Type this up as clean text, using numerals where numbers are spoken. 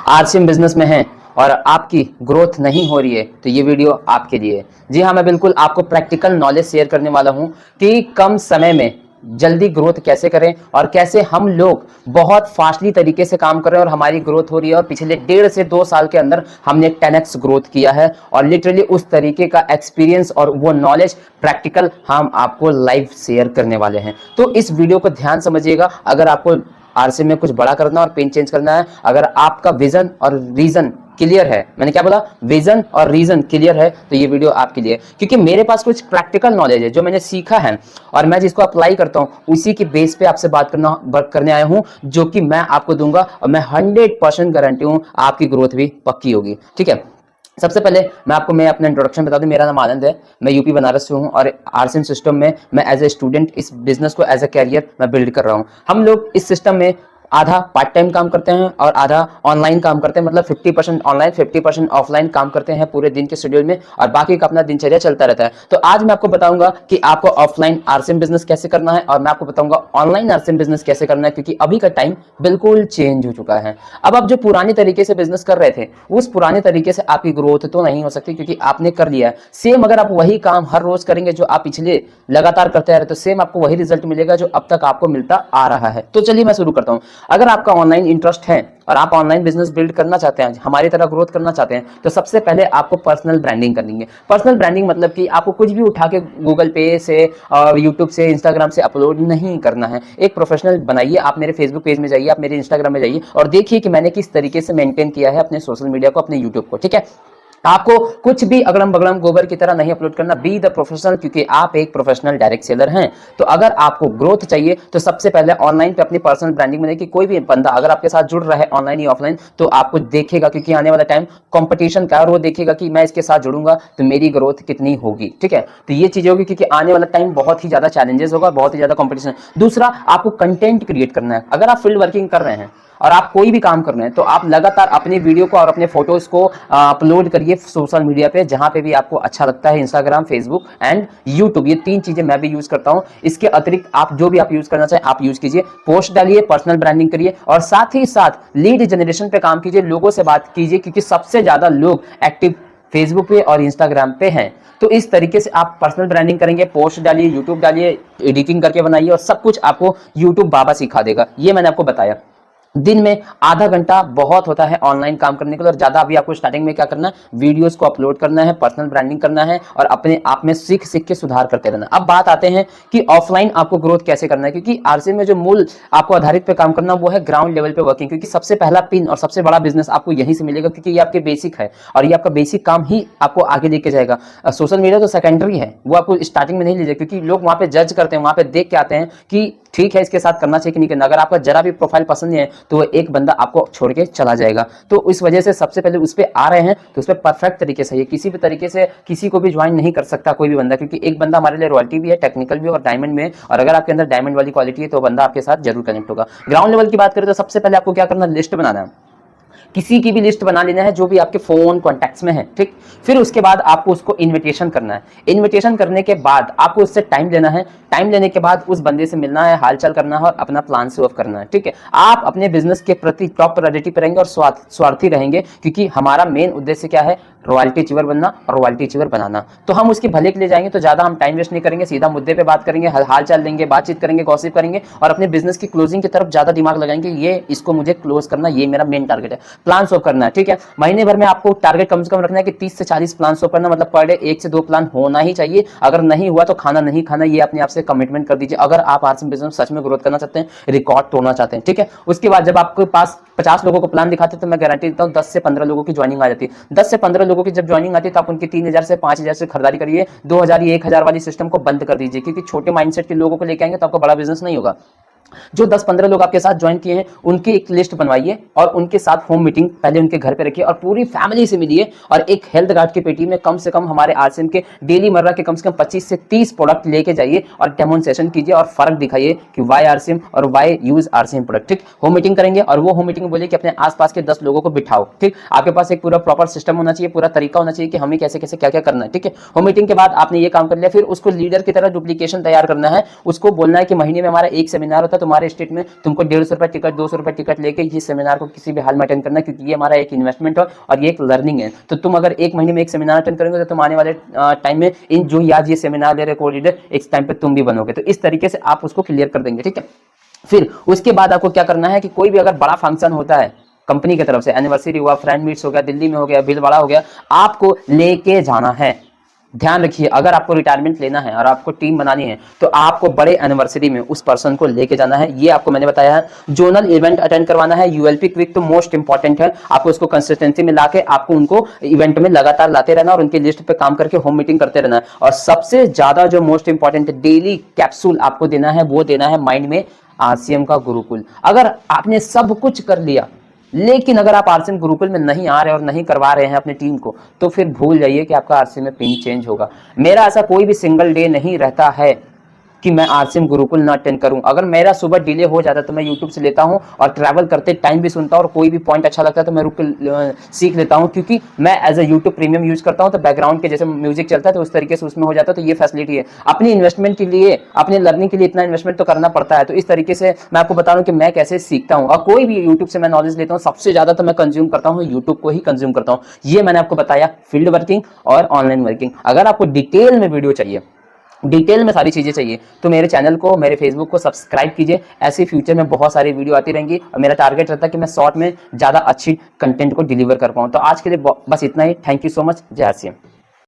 RCM business में हैं और आपकी ग्रोथ नहीं हो रही है तो ये वीडियो आपके लिए है। जी हाँ, मैं बिल्कुल आपको प्रैक्टिकल नॉलेज शेयर करने वाला हूँ कि कम समय में जल्दी ग्रोथ कैसे करें और कैसे हम लोग बहुत फास्टली तरीके से काम कर रहे हैं और हमारी ग्रोथ हो रही है। और पिछले 1.5 से 2 साल के अंदर हमने 10x ग्रोथ किया है और लिटरली उस तरीके का एक्सपीरियंस और वो नॉलेज प्रैक्टिकल हम आपको लाइव शेयर करने वाले हैं। तो इस वीडियो को ध्यान समझिएगा। अगर आपको आरसी में कुछ बड़ा करना और पेन चेंज करना है, अगर आपका विजन और रीजन क्लियर है, मैंने क्या बोला, विजन और रीजन क्लियर है, तो ये वीडियो आपके लिए। क्योंकि मेरे पास कुछ प्रैक्टिकल नॉलेज है जो मैंने सीखा है और मैं जिसको अप्लाई करता हूं उसी की बेस पे आपसे बात करने आया हूं, जो कि मैं आपको दूंगा और मैं 100% गारंटी हूं आपकी ग्रोथ भी पक्की होगी। ठीक है, सबसे पहले मैं अपना इंट्रोडक्शन बता दूं। मेरा नाम आनंद है, मैं यूपी बनारस से हूं और आरसीएम सिस्टम में मैं एज ए स्टूडेंट इस बिजनेस को एज ए कैरियर मैं बिल्ड कर रहा हूं। हम लोग इस सिस्टम में आधा पार्ट टाइम काम करते हैं और आधा ऑनलाइन काम करते हैं, मतलब 50% ऑनलाइन 50% ऑफलाइन काम करते हैं पूरे दिन के शेड्यूल में और बाकी का अपना दिनचर्या चलता रहता है। तो आज मैं आपको बताऊंगा कि आपको ऑफलाइन आरसीएम बिजनेस कैसे करना है और मैं आपको बताऊंगा ऑनलाइन आरसीएम बिजनेस कैसे करना है, क्योंकि अभी का टाइम बिल्कुल चेंज हो चुका है। अब आप जो पुराने तरीके से बिजनेस कर रहे थे उस पुराने तरीके से आपकी ग्रोथ तो नहीं हो सकती, क्योंकि आपने कर लिया है सेम। अगर आप वही काम हर रोज करेंगे जो आप पिछले लगातार करते आ रहे, तो सेम आपको वही रिजल्ट मिलेगा जो अब तक आपको मिलता आ रहा है। तो चलिए मैं शुरू करता हूं। अगर आपका ऑनलाइन इंटरेस्ट है और आप ऑनलाइन बिजनेस बिल्ड करना चाहते हैं, हमारी तरह ग्रोथ करना चाहते हैं, तो सबसे पहले आपको पर्सनल ब्रांडिंग करनी है। पर्सनल ब्रांडिंग मतलब कि आपको कुछ भी उठा के गूगल पे से और यूट्यूब से इंस्टाग्राम से अपलोड नहीं करना है। एक प्रोफेशनल बनाइए। आप मेरे फेसबुक पेज में जाइए, आप मेरे इंस्टाग्राम में जाइए और देखिए कि मैंने किस तरीके से मेंटेन किया है अपने सोशल मीडिया को, अपने यूट्यूब को। ठीक है, आपको कुछ भी अगड़म बगड़म गोबर की तरह नहीं अपलोड करना। बी द प्रोफेशनल, क्योंकि आप एक प्रोफेशनल डायरेक्ट सेलर हैं। तो अगर आपको ग्रोथ चाहिए तो सबसे पहले ऑनलाइन पे अपनी पर्सनल ब्रांडिंग बनाइए कि कोई भी बंदा अगर आपके साथ जुड़ रहा है ऑनलाइन या ऑफलाइन तो आपको देखेगा, क्योंकि आने वाला टाइम कंपटीशन का, और वो देखेगा कि मैं इसके साथ जुड़ूंगा तो मेरी ग्रोथ कितनी होगी। ठीक है, तो ये चीजें होगी क्योंकि आने वाला टाइम बहुत ही ज्यादा चैलेंजेस होगा, बहुत ही ज्यादा कंपटीशन। दूसरा, आपको कंटेंट क्रिएट करना है। अगर आप फील्ड वर्किंग कर रहे हैं और आप कोई भी काम कर रहे हैं तो आप लगातार अपने वीडियो को और अपने फोटोज को अपलोड करिए सोशल मीडिया पे, जहां पे भी आपको अच्छा लगता है। इंस्टाग्राम, फेसबुक एंड यूट्यूब, ये 3 चीजें मैं भी यूज करता हूं। इसके अतिरिक्त आप जो भी आप यूज करना चाहें आप यूज कीजिए। पोस्ट डालिए, पर्सनल ब्रांडिंग करिए और साथ ही साथ लीड जनरेशन पे काम कीजिए, लोगों से बात कीजिए, क्योंकि सबसे ज्यादा लोग एक्टिव फेसबुक पे और इंस्टाग्राम पे हैं। तो इस तरीके से आप पर्सनल ब्रांडिंग करेंगे, पोस्ट डालिए, यूट्यूब डालिए, एडिटिंग करके बनाइए और सब कुछ आपको यूट्यूब बाबा सिखा देगा। ये मैंने आपको बताया। दिन में आधा घंटा बहुत होता है ऑनलाइन काम करने के लिए और ज्यादा अभी आपको स्टार्टिंग में क्या करना है, वीडियोस को अपलोड करना है, पर्सनल ब्रांडिंग करना है और अपने आप में सीख सीख के सुधार करते रहना। अब बात आते हैं कि ऑफलाइन आपको ग्रोथ कैसे करना है, क्योंकि आरसीएम में जो मूल आपको आधारित पे काम करना वो है ग्राउंड लेवल पे वर्किंग, क्योंकि सबसे पहला पिन और सबसे बड़ा बिजनेस आपको यहीं से मिलेगा, क्योंकि ये आपके बेसिक है और ये आपका बेसिक काम ही आपको आगे लेके जाएगा। सोशल मीडिया तो सेकेंडरी है, वो आपको स्टार्टिंग में नहीं लीजिए, क्योंकि लोग वहां पे जज करते हैं, वहां पे देख के आते हैं कि ठीक है इसके साथ करना चाहिए कि नहीं करना। अगर आपका जरा भी प्रोफाइल पसंद नहीं है तो वो एक बंदा आपको छोड़ के चला जाएगा। तो इस वजह से सबसे पहले उस पर आ रहे हैं तो उस पर परफेक्ट तरीके से, किसी भी तरीके से किसी को भी ज्वाइन नहीं कर सकता कोई भी बंदा, क्योंकि एक बंदा हमारे लिए रॉयल्टी भी है, टेक्निकल भी और डायमंड में, और अगर आपके अंदर डायमंड वाली क्वालिटी है तो बंदा आपके साथ जरूर कनेक्ट होगा। ग्राउंड लेवल की बात करें तो सबसे पहले आपको क्या करना, लिस्ट बनाना है। किसी की भी लिस्ट बना लेना है जो भी आपके फोन कॉन्टैक्ट्स में है। ठीक, फिर उसके बाद आपको उसको इनविटेशन करना है। इनविटेशन करने के बाद आपको उससे टाइम लेना है। टाइम लेने के बाद उस बंदे से मिलना है, हालचाल करना है और अपना प्लान से ऑफ करना है। ठीक है, आप अपने बिजनेस के प्रति टॉप प्रायोरिटी पर रहेंगे और स्वार्थी रहेंगे, क्योंकि हमारा मेन उद्देश्य क्या है, रॉयल्टी अचीवर बनना और रॉयल्टी अचीवर बनाना। तो हम उसके भले के लिए जाएंगे, तो ज्यादा हम टाइम वेस्ट नहीं करेंगे, सीधा मुद्दे पे बात करेंगे, हालचाल लेंगे, बातचीत करेंगे, गॉसिप करेंगे और अपने बिजनेस की क्लोजिंग की तरफ ज्यादा दिमाग लगाएंगे। ये इसको मुझे क्लोज करना, ये मेरा मेन टारगेट है, प्लान ऑफ करना है। ठीक है, महीने भर में आपको टारगेट कम से कम रखना है कि 30 से 40 प्लान ऑफ करना, मतलब पर डे 1 से 2 प्लान होना ही चाहिए। अगर नहीं हुआ तो खाना नहीं खाना, ये अपने आप से कमिटमेंट कर दीजिए। अगर आप आरसीएम बिजनेस सच में ग्रोथ करना चाहते हैं, रिकॉर्ड तोड़ना चाहते हैं। ठीक है, उसके बाद जब आपके पास 50 लोगों को प्लान दिखाते हैं तो मैं गारंटी देता हूं 10 से 15 लोगों की ज्वाइनिंग आ जाती है। 10 से 15 लोगों की जब ज्वाइनिंग आती है तो आप उनकी 3000 से 5000 से खरीदारी करिए। 2000 या 1000 वाली सिस्टम को बंद कर दीजिए, क्योंकि छोटे माइंडसेट के लोगों को लेके आएंगे तो आपका बड़ा बिजनेस नहीं होगा। जो 10-15 लोग आपके साथ ज्वाइन किए हैं उनकी एक लिस्ट बनवाइए और उनके साथ होम मीटिंग पहले उनके घर पे रखिए और पूरी फैमिली से मिलिए और एक हेल्थ गार्ड की पेटी में कम से कम हमारे आरसीएम के डेली मर्रा के कम से कम 25 से 30 प्रोडक्ट लेके जाइए और डेमोन्स्ट्रेशन कीजिए और फर्क दिखाइए कि वाई आरसीएम और वाई यूज आरसीएम प्रोडक्ट। ठीक, होम मीटिंग करेंगे और वो होम मीटिंग में बोलिए कि अपने आसपास के 10 लोगों को बिठाओ। ठीक, आपके पास एक पूरा प्रॉपर सिस्टम होना चाहिए, पूरा तरीका होना चाहिए कि हमें कैसे कैसे क्या क्या करना है। ठीक है, होम मीटिंग के बाद आपने ये काम कर लिया, फिर उसको लीडर की तरह डुप्लीकेशन तैयार करना है। उसको बोलना है कि महीने में हमारा एक सेमिनार होता है तुम्हारे स्टेट में तुमको 150 रुपये टिकट, 200 रुपये टिकट लेके ये सेमिनार को किसी भी हाल में अटेंड करना, क्योंकि ये हमारा एक इन्वेस्टमेंट है और ये एक लर्निंग है। तो तुम अगर एक महीने में एक सेमिनार अटेंड करोगे तो तुम आने वाले टाइम में इन जो आज ये सेमिनार ले रिकॉर्डेड है, एक टाइम पे तुम भी बनोगे। तो इस तरीके से आप उसको क्लियर कर देंगे, ठीक है। फिर उसके बाद आपको क्या करना है कि कोई भी अगर बड़ा फंक्शन होता है कंपनी की तरफ से, एनिवर्सरी हुआ, फ्रेंड मीट्स हो गया, दिल्ली में हो गया, भीलवाड़ा हो गया, आपको लेके जाना है। ध्यान रखिए, अगर आपको रिटायरमेंट लेना है और आपको टीम बनानी है तो आपको बड़े एनिवर्सरी में उस पर्सन को लेके जाना है। ये आपको मैंने बताया है। जोनल इवेंट अटेंड करवाना है, यूएलपी क्विक तो मोस्ट इंपॉर्टेंट है। आपको उसको कंसिस्टेंसी में लाके आपको उनको इवेंट में लगातार लाते रहना और उनकी लिस्ट पे काम करके होम मीटिंग करते रहना है। और सबसे ज्यादा जो मोस्ट इंपॉर्टेंट डेली कैप्सूल आपको देना है, वो देना है माइंड में आरसीएम का गुरुकुल। अगर आपने सब कुछ कर लिया लेकिन अगर आप आरसीएम गुरुकुल में नहीं आ रहे और नहीं करवा रहे हैं अपनी टीम को, तो फिर भूल जाइए कि आपका आरसीएम में पिन चेंज होगा। मेरा ऐसा कोई भी सिंगल डे नहीं रहता है कि मैं आरसीएम गुरुकुल ना अटेंड करूं। अगर मेरा सुबह डिले हो जाता है तो मैं यूट्यूब से लेता हूं और ट्रैवल करते टाइम भी सुनता हूं, और कोई भी पॉइंट अच्छा लगता है तो मैं रुक सीख लेता हूं, क्योंकि मैं as a YouTube premium use करता हूं तो बैकग्राउंड के जैसे म्यूजिक चलता है तो उस तरीके से उसमें हो जाता है। तो ये फैसिलिटी है। अपनी इन्वेस्टमेंट के लिए, अपने लर्निंग के लिए इतना इन्वेस्टमेंट तो करना पड़ता है। तो इस तरीके से मैं आपको बता रहा हूं कि मैं कैसे सीखता हूं। और कोई भी यूट्यूब से मैं नॉलेज लेता हूं, सबसे ज्यादा तो मैं कंज्यूम करता हूं यूट्यूब को ही कंज्यूम करता हूं। ये मैंने आपको बताया फील्ड वर्किंग और ऑनलाइन वर्किंग। अगर आपको डिटेल में वीडियो चाहिए, डिटेल में सारी चीजें चाहिए, तो मेरे चैनल को, मेरे फेसबुक को सब्सक्राइब कीजिए। ऐसे फ्यूचर में बहुत सारी वीडियो आती रहेंगी और मेरा टारगेट रहता है कि मैं शॉर्ट में ज्यादा अच्छी कंटेंट को डिलीवर कर पाऊं। तो आज के लिए बस इतना ही। Thank you so much. जय श्री राम।